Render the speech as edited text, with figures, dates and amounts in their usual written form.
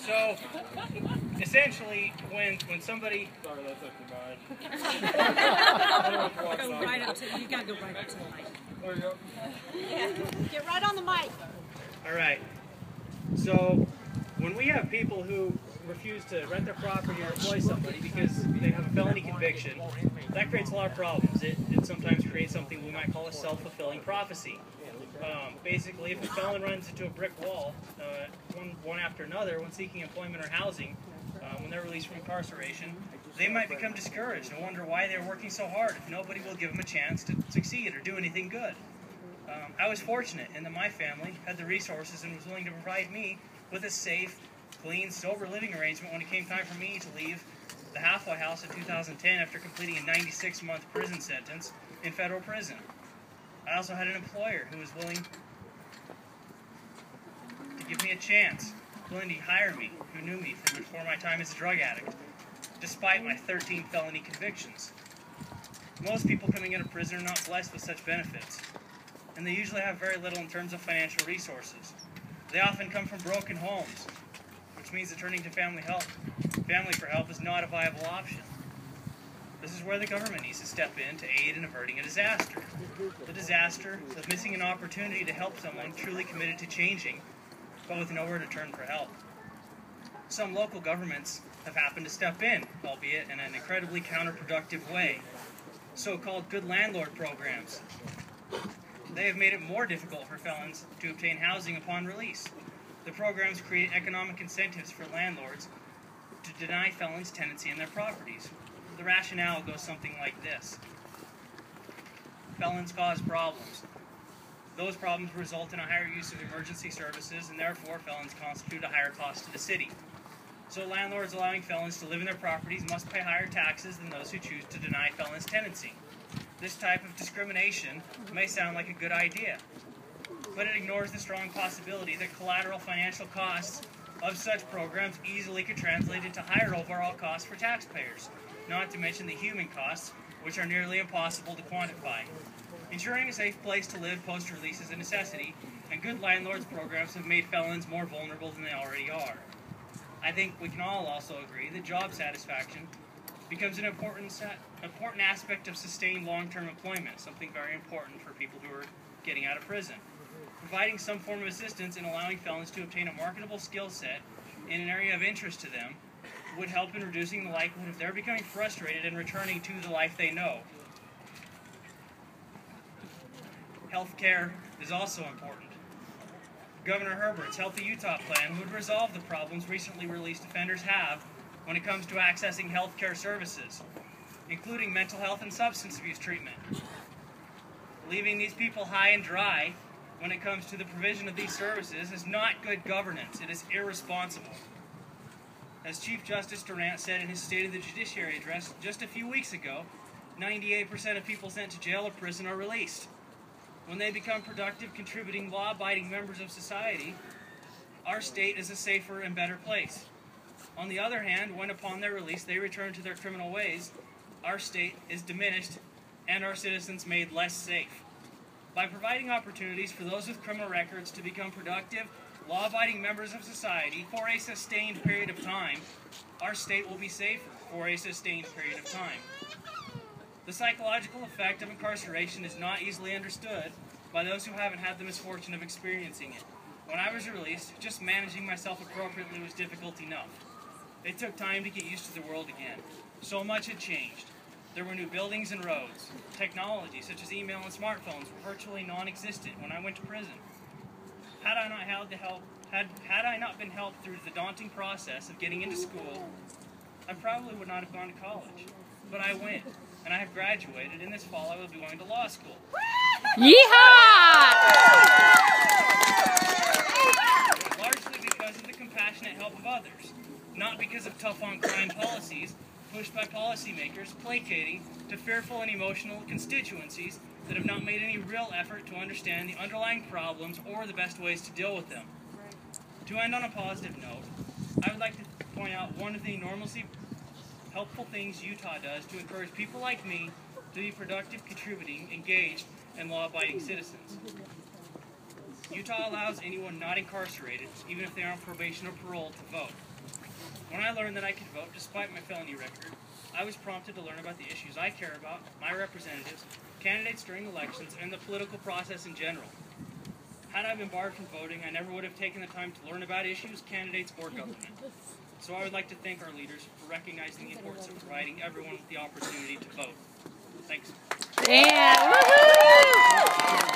So, essentially, when somebody... Sorry, that's up to mine. Go right up to, you gotta go right up to the mic. There you go. Yeah. Get right on the mic. All right. So, when we have people who refuse to rent their property or employ somebody because they have a felony conviction, that creates a lot of problems. It sometimes creates something we might call a self-fulfilling prophecy. Basically, if a felon runs into a brick wall, one after another, when seeking employment or housing, when they're released from incarceration, they might become discouraged and wonder why they're working so hard if nobody will give them a chance to succeed or do anything good. I was fortunate in that my family had the resources and was willing to provide me with a safe, clean, sober living arrangement when it came time for me to leave the halfway house in 2010 after completing a 96-month prison sentence in federal prison. I also had an employer who was willing to give me a chance, willing to hire me, who knew me from before my time as a drug addict, despite my 13 felony convictions. Most people coming out of prison are not blessed with such benefits, and they usually have very little in terms of financial resources. They often come from broken homes, which means that turning to family for help is not a viable option. This is where the government needs to step in to aid in averting a disaster. The disaster of missing an opportunity to help someone truly committed to changing, but with nowhere to turn for help. Some local governments have happened to step in, albeit in an incredibly counterproductive way. So-called good landlord programs. They have made it more difficult for felons to obtain housing upon release. The programs create economic incentives for landlords to deny felons tenancy in their properties. The rationale goes something like this. Felons cause problems. Those problems result in a higher use of emergency services, and therefore felons constitute a higher cost to the city. So landlords allowing felons to live in their properties must pay higher taxes than those who choose to deny felons tenancy. This type of discrimination may sound like a good idea, but it ignores the strong possibility that collateral financial costs of such programs easily could translate into higher overall costs for taxpayers, not to mention the human costs, which are nearly impossible to quantify. Ensuring a safe place to live post-release is a necessity, and good landlords programs have made felons more vulnerable than they already are. I think we can all also agree that job satisfaction becomes an important aspect of sustained long-term employment, something very important for people who are getting out of prison. Providing some form of assistance in allowing felons to obtain a marketable skill set in an area of interest to them would help in reducing the likelihood of their becoming frustrated and returning to the life they know. Healthcare is also important. Governor Herbert's Healthy Utah plan would resolve the problems recently released offenders have when it comes to accessing healthcare services, including mental health and substance abuse treatment. Leaving these people high and dry when it comes to the provision of these services is not good governance. It is irresponsible. As Chief Justice Durant said in his State of the Judiciary address just a few weeks ago, 98% of people sent to jail or prison are released. When they become productive, contributing, law-abiding members of society, our state is a safer and better place. On the other hand, when upon their release they return to their criminal ways, our state is diminished and our citizens made less safe. By providing opportunities for those with criminal records to become productive, law-abiding members of society for a sustained period of time, our state will be safer for a sustained period of time. The psychological effect of incarceration is not easily understood by those who haven't had the misfortune of experiencing it. When I was released, just managing myself appropriately was difficult enough. It took time to get used to the world again. So much had changed. There were new buildings and roads. Technology, such as email and smartphones, were virtually non-existent when I went to prison. Had I not been helped through the daunting process of getting into school, I probably would not have gone to college. But I went, and I have graduated, and this fall I will be going to law school. Yeehaw! Largely because of the compassionate help of others, not because of tough-on-crime policies pushed by policymakers placating to fearful and emotional constituencies that have not made any real effort to understand the underlying problems or the best ways to deal with them. To end on a positive note, I would like to point out one of the enormously helpful things Utah does to encourage people like me to be productive, contributing, engaged, and law-abiding citizens. Utah allows anyone not incarcerated, even if they are on probation or parole, to vote. When I learned that I could vote despite my felony record, I was prompted to learn about the issues I care about, my representatives, candidates during elections, and the political process in general. Had I been barred from voting, I never would have taken the time to learn about issues, candidates, or government. So I would like to thank our leaders for recognizing the importance of providing everyone with the opportunity to vote. Thanks. Yeah. Woohoo!